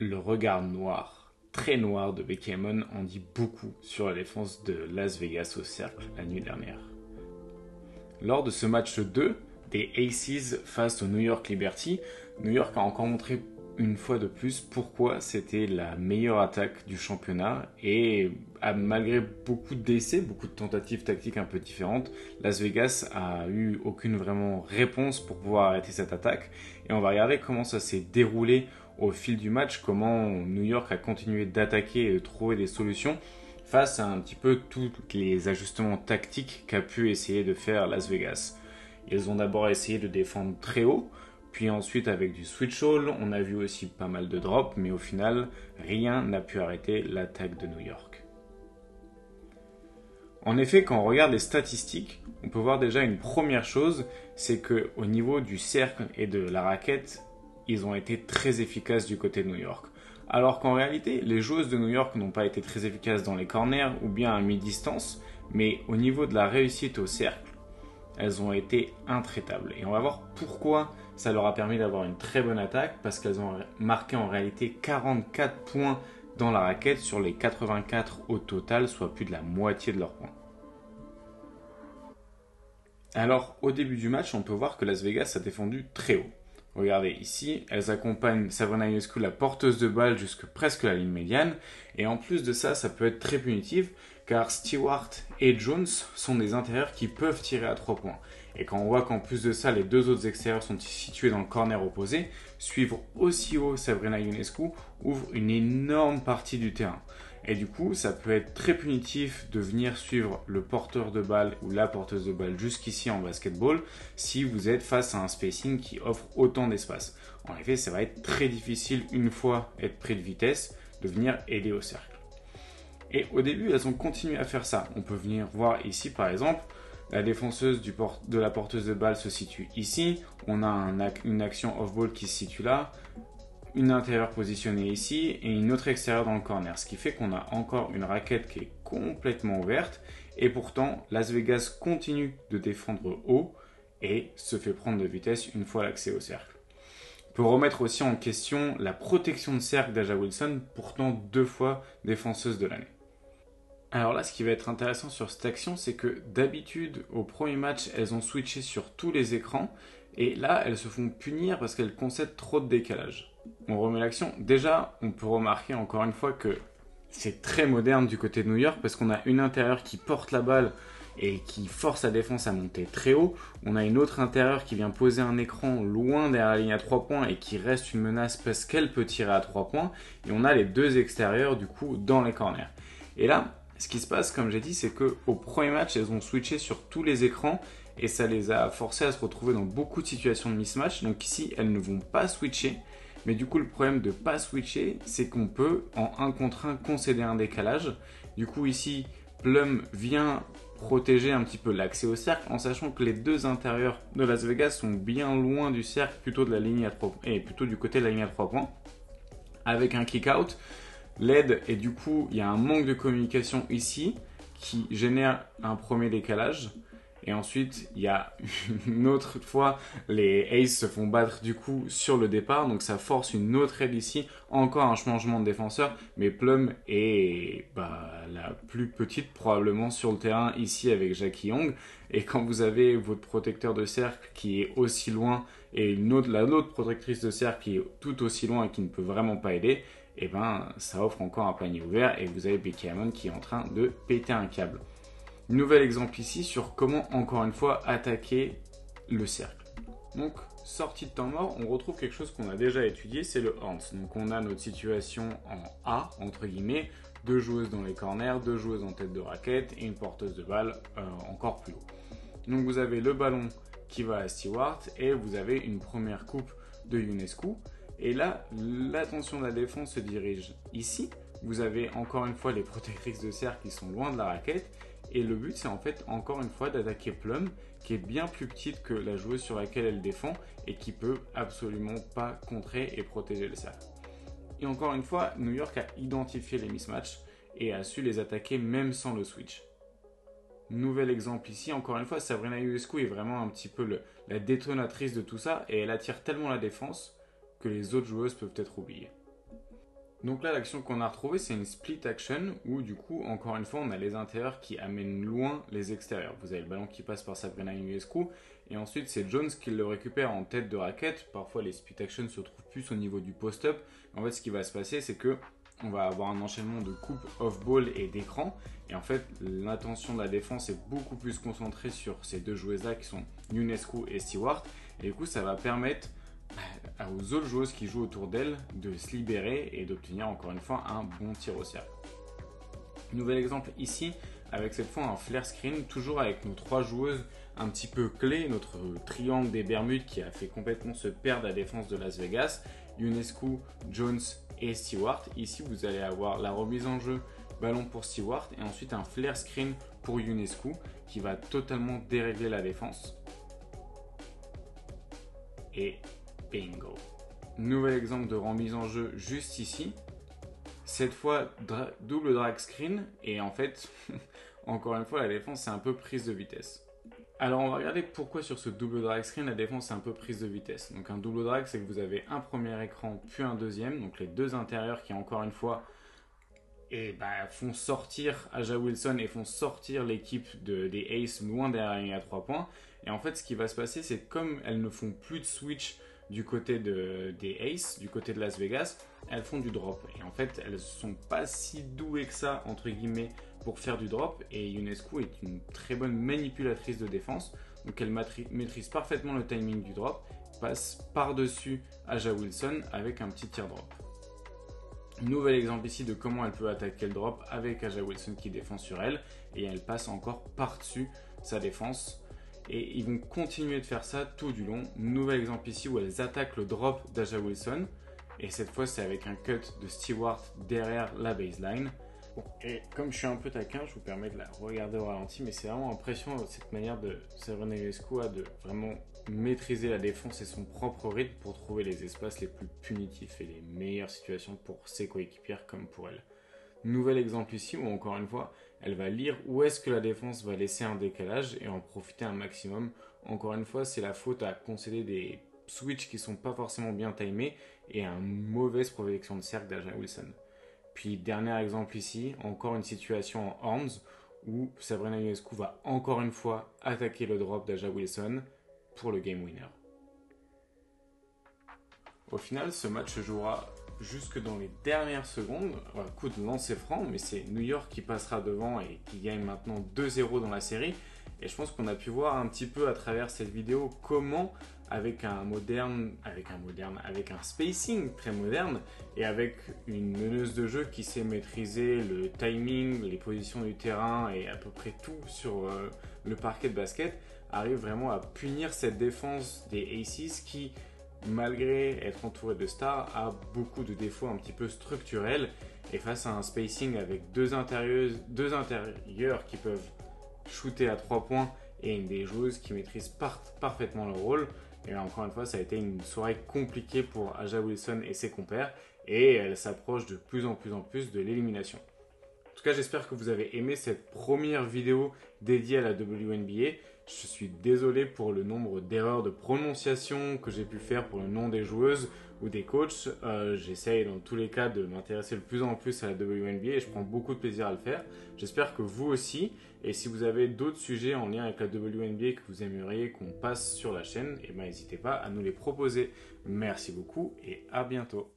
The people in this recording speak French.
Le regard noir, très noir de Becky Hammon en dit beaucoup sur la défense de Las Vegas au cercle la nuit dernière. Lors de ce match 2 des Aces face au New York Liberty, New York a encore montré une fois de plus pourquoi c'était la meilleure attaque du championnat et malgré beaucoup d'essais, beaucoup de tentatives tactiques un peu différentes, Las Vegas a eu aucune vraiment réponse pour pouvoir arrêter cette attaque et on va regarder comment ça s'est déroulé au fil du match, comment New York a continué d'attaquer et de trouver des solutions face à un petit peu tous les ajustements tactiques qu'a pu essayer de faire Las Vegas. Ils ont d'abord essayé de défendre très haut, puis ensuite avec du switch all, on a vu aussi pas mal de drops, mais au final, rien n'a pu arrêter l'attaque de New York. En effet, quand on regarde les statistiques, on peut voir déjà une première chose, c'est qu'au niveau du cercle et de la raquette, ils ont été très efficaces du côté de New York. Alors qu'en réalité, les joueuses de New York n'ont pas été très efficaces dans les corners ou bien à mi-distance, mais au niveau de la réussite au cercle, elles ont été intraitables. Et on va voir pourquoi ça leur a permis d'avoir une très bonne attaque, parce qu'elles ont marqué en réalité 44 points dans la raquette sur les 84 au total, soit plus de la moitié de leurs points. Alors, au début du match, on peut voir que Las Vegas a défendu très haut. Regardez ici, elles accompagnent Sabrina Ionescu, la porteuse de balle, jusque presque la ligne médiane. Et en plus de ça, ça peut être très punitif, car Stewart et Jones sont des intérieurs qui peuvent tirer à 3 points. Et quand on voit qu'en plus de ça, les deux autres extérieurs sont situés dans le corner opposé, suivre aussi haut Sabrina Ionescu ouvre une énorme partie du terrain. Et du coup, ça peut être très punitif de venir suivre le porteur de balle ou la porteuse de balle jusqu'ici en basketball si vous êtes face à un spacing qui offre autant d'espace. En effet, ça va être très difficile une fois être pris de vitesse de venir aider au cercle. Et au début, elles ont continué à faire ça. On peut venir voir ici par exemple, la défenseuse de la porteuse de balle se situe ici. On a une action off-ball qui se situe là. Une intérieure positionnée ici et une autre extérieure dans le corner. Ce qui fait qu'on a encore une raquette qui est complètement ouverte. Et pourtant, Las Vegas continue de défendre haut et se fait prendre de vitesse une fois l'accès au cercle. On peut remettre aussi en question la protection de cercle d'Aja Wilson, pourtant 2 fois défenseuse de l'année. Alors là, ce qui va être intéressant sur cette action, c'est que d'habitude, au premier match, elles ont switché sur tous les écrans. Et là, elles se font punir parce qu'elles concèdent trop de décalage. On remet l'action. Déjà, on peut remarquer encore une fois que c'est très moderne du côté de New York parce qu'on a une intérieure qui porte la balle et qui force la défense à monter très haut. On a une autre intérieure qui vient poser un écran loin derrière la ligne à 3 points et qui reste une menace parce qu'elle peut tirer à 3 points. Et on a les deux extérieurs du coup dans les corners. Et là, ce qui se passe, comme j'ai dit, c'est qu'au premier match, elles ont switché sur tous les écrans et ça les a forcées à se retrouver dans beaucoup de situations de mismatch. Donc ici, elles ne vont pas switcher. Mais du coup, le problème de ne pas switcher, c'est qu'on peut, en 1 contre 1, concéder un décalage. Du coup, ici, Plum vient protéger un petit peu l'accès au cercle, en sachant que les deux intérieurs de Las Vegas sont bien loin du cercle, plutôt, de la ligne à 3, et plutôt du côté de la ligne à 3 points, avec un kick-out. L'aide, et du coup, il y a un manque de communication ici, qui génère un premier décalage. Et ensuite, il y a une autre fois, les Aces se font battre du coup sur le départ. Donc ça force une autre aide ici. Encore un changement de défenseur. Mais Plum est la plus petite probablement sur le terrain ici avec Jackie Young. Et quand vous avez votre protecteur de cercle qui est aussi loin et l'autre protectrice de cercle qui est tout aussi loin et qui ne peut vraiment pas aider, et ça offre encore un panier ouvert. Et vous avez Becky Hammon qui est en train de péter un câble. Nouvel exemple ici sur comment, encore une fois, attaquer le cercle. Donc, sortie de temps mort, on retrouve quelque chose qu'on a déjà étudié, c'est le Horns. Donc, on a notre situation en A, entre guillemets, 2 joueuses dans les corners, 2 joueuses en tête de raquette et une porteuse de balle encore plus haut. Donc, vous avez le ballon qui va à Stewart et vous avez une première coupe de Ionescu. Et là, l'attention de la défense se dirige ici. Vous avez encore une fois les protectrices de cercle qui sont loin de la raquette. Et le but, c'est en fait, encore une fois, d'attaquer Plum, qui est bien plus petite que la joueuse sur laquelle elle défend et qui peut absolument pas contrer et protéger le cercle. Et encore une fois, New York a identifié les mismatchs et a su les attaquer même sans le switch. Nouvel exemple ici, encore une fois, Sabrina Ionescu est vraiment un petit peu la détonatrice de tout ça et elle attire tellement la défense que les autres joueuses peuvent être oubliées. Donc là, l'action qu'on a retrouvée, c'est une split action où du coup, encore une fois, on a les intérieurs qui amènent loin les extérieurs. Vous avez le ballon qui passe par Sabrina Ionescu et ensuite c'est Jones qui le récupère en tête de raquette. Parfois, les split actions se trouvent plus au niveau du post-up. En fait, ce qui va se passer, c'est que on va avoir un enchaînement de coupes off-ball et d'écran. Et en fait, l'attention de la défense est beaucoup plus concentrée sur ces deux joueuses-là qui sont Ionescu et Stewart. Et du coup, ça va permettre aux autres joueuses qui jouent autour d'elle de se libérer et d'obtenir encore une fois un bon tir au cercle. Nouvel exemple ici, avec cette fois un flare screen, toujours avec nos trois joueuses un petit peu clés, notre triangle des Bermudes qui a fait complètement se perdre la défense de Las Vegas, Ionescu, Jones et Stewart. Ici, vous allez avoir la remise en jeu, ballon pour Stewart et ensuite un flare screen pour Ionescu qui va totalement dérégler la défense. Et bingo. Nouvel exemple de remise en jeu juste ici. Cette fois, double drag screen. Et en fait, encore une fois, la défense est un peu prise de vitesse. Alors, on va regarder pourquoi sur ce double drag screen, la défense est un peu prise de vitesse. Donc, un double drag, c'est que vous avez un premier écran, puis un deuxième. Donc, les deux intérieurs qui, encore une fois, font sortir A'ja Wilson et font sortir l'équipe des Aces loin derrière la ligne à 3 points. Et en fait, ce qui va se passer, c'est comme elles ne font plus de switch du côté des Aces, du côté de Las Vegas, elles font du drop. Et en fait, elles sont pas si douées que ça, entre guillemets, pour faire du drop. Et Ionescu est une très bonne manipulatrice de défense. Donc elle maîtrise parfaitement le timing du drop, passe par-dessus A'ja Wilson avec un petit tir drop. Nouvel exemple ici de comment elle peut attaquer le drop avec A'ja Wilson qui défend sur elle. Et elle passe encore par-dessus sa défense. Et ils vont continuer de faire ça tout du long. Nouvel exemple ici où elles attaquent le drop d'A'ja Wilson. Et cette fois, c'est avec un cut de Stewart derrière la baseline. Bon, et comme je suis un peu taquin, je vous permets de la regarder au ralenti, mais c'est vraiment impressionnant cette manière de Sabrina Ionescu de vraiment maîtriser la défense et son propre rythme pour trouver les espaces les plus punitifs et les meilleures situations pour ses coéquipières comme pour elle. Nouvel exemple ici où encore une fois, elle va lire où est-ce que la défense va laisser un décalage et en profiter un maximum. Encore une fois, c'est la faute à concéder des switches qui sont pas forcément bien timés et à une mauvaise protection de cercle d'A'ja Wilson. Puis dernier exemple ici, encore une situation en horns où Sabrina Ionescu va encore une fois attaquer le drop d'A'ja Wilson pour le game winner. Au final, ce match se jouera jusque dans les dernières secondes. Coup de lancer franc, mais c'est New York qui passera devant et qui gagne maintenant 2-0 dans la série. Et je pense qu'on a pu voir un petit peu à travers cette vidéo comment, avec un spacing très moderne et avec une meneuse de jeu qui sait maîtriser le timing, les positions du terrain et à peu près tout sur le parquet de basket, arrive vraiment à punir cette défense des Aces qui, malgré être entouré de stars, a beaucoup de défauts un petit peu structurels. Et face à un spacing avec deux intérieurs qui peuvent shooter à 3 points et des joueuses qui maîtrisent parfaitement leur rôle, et encore une fois, ça a été une soirée compliquée pour A'ja Wilson et ses compères, et elle s'approche de plus en plus de l'élimination. En tout cas, j'espère que vous avez aimé cette première vidéo dédiée à la WNBA. Je suis désolé pour le nombre d'erreurs de prononciation que j'ai pu faire pour le nom des joueuses ou des coachs. J'essaye dans tous les cas de m'intéresser de plus en plus à la WNBA et je prends beaucoup de plaisir à le faire. J'espère que vous aussi. Et si vous avez d'autres sujets en lien avec la WNBA que vous aimeriez qu'on passe sur la chaîne, n'hésitez pas à nous les proposer. Merci beaucoup et à bientôt.